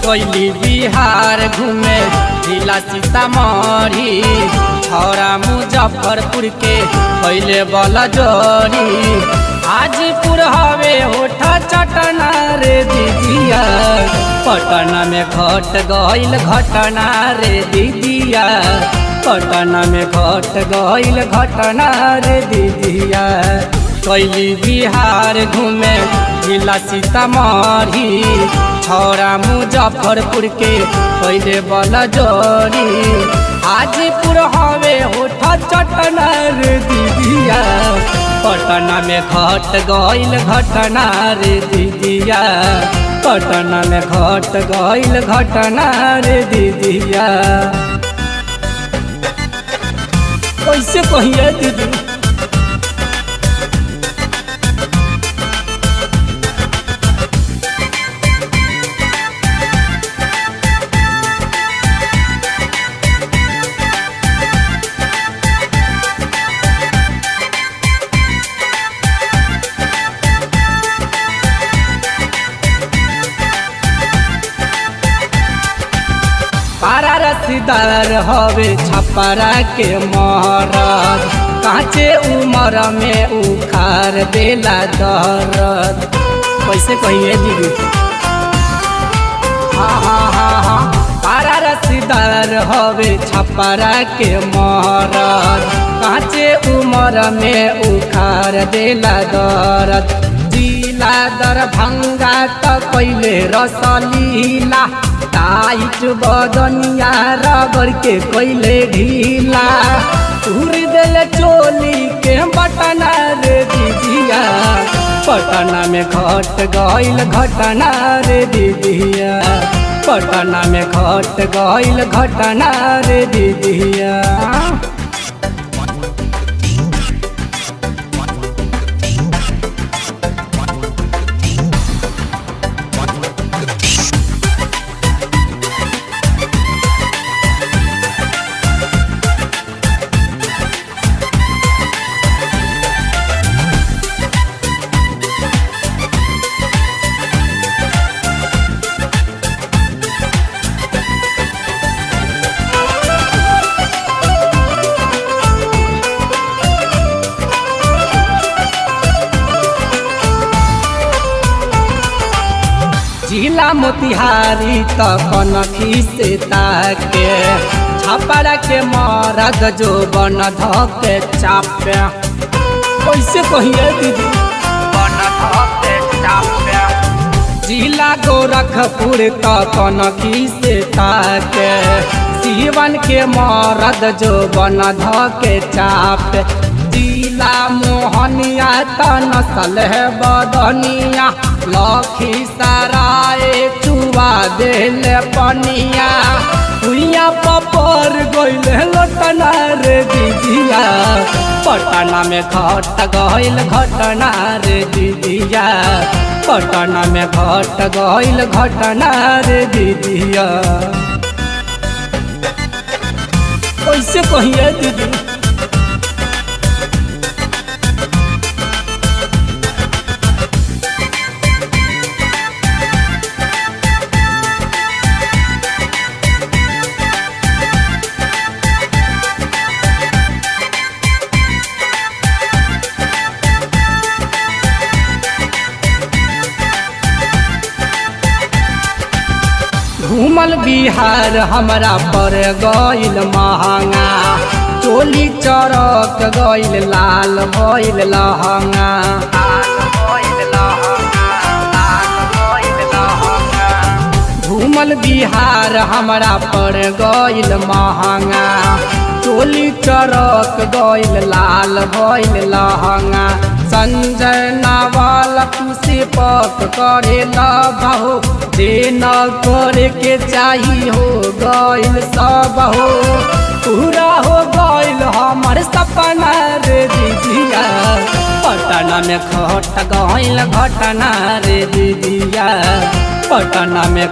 कोइली बिहार घूमे जिला सीतामढ़ी छौरा मुजफ्फरपुर के पहले बला जोरी हाजीपुर हवे होठा चटना रे दीदिया पटना में घट गइल घटना रे दीदिया पटना में घट गइल घटना रे दीदिया कोइली बिहार घूमे जिला सीतामढ़ी छौरा मुजफ्फरपुर के पहले बला जोरी हाजीपुर हवे होठा चटना रे दीदिया पटना में घट गइल घटना रे दीदिया पटना में घट गइल घटना रे दीदिया। कैसे कहिए दीदी पारा रसीदार हवे छपरा के महरत काचे उमर में उखार देला दरद। कैसे कहिए दीदी हाँ पारा रसीदार हवे छपरा के महरत काचे उमर में उखार देला दरद। जिला दरभंगा त पहले रसलीला टाइट बदनिया रबर के कोइले ढीला तुर दिल चोली के बटना रे दीदिया पटना में घट गइल घटना रे दीदिया पटना में घट गइल घटना रे दीदिया। जिला मोतिहारी त कनखी से ताके छपरा के मरद जो बन धके चापे। कैसे कहिए दीदी बन धके चापे। जिला गोरखपुर त कनखी से ताके सीवन के मरद जो बन धके चापे। जिला मोहनिया त नसल है बदनिया लखीसराय चुआ देल पनिया हुइया पपर गइल लटना रे दीदिया पटना में घट गइल घटना रे दीदिया पटना में घट गइल घटना रे दीदिया। कैसे कहिए दीदी घूमल बिहार हमरा पर गइल महंगा चोली चरक गइल लाल भइल लहंगा। घूमल बिहार हमरा पर गइल महंगा चोली चरक गइल लाल भइल लहंगा। संजय नावल खुशी पक करे लबहो देन करे के चाही हो गइल सब हो पूरा हो गइल हमर सपना रे दीदिया पटना में घट गइल घटना रे दीदिया पटना में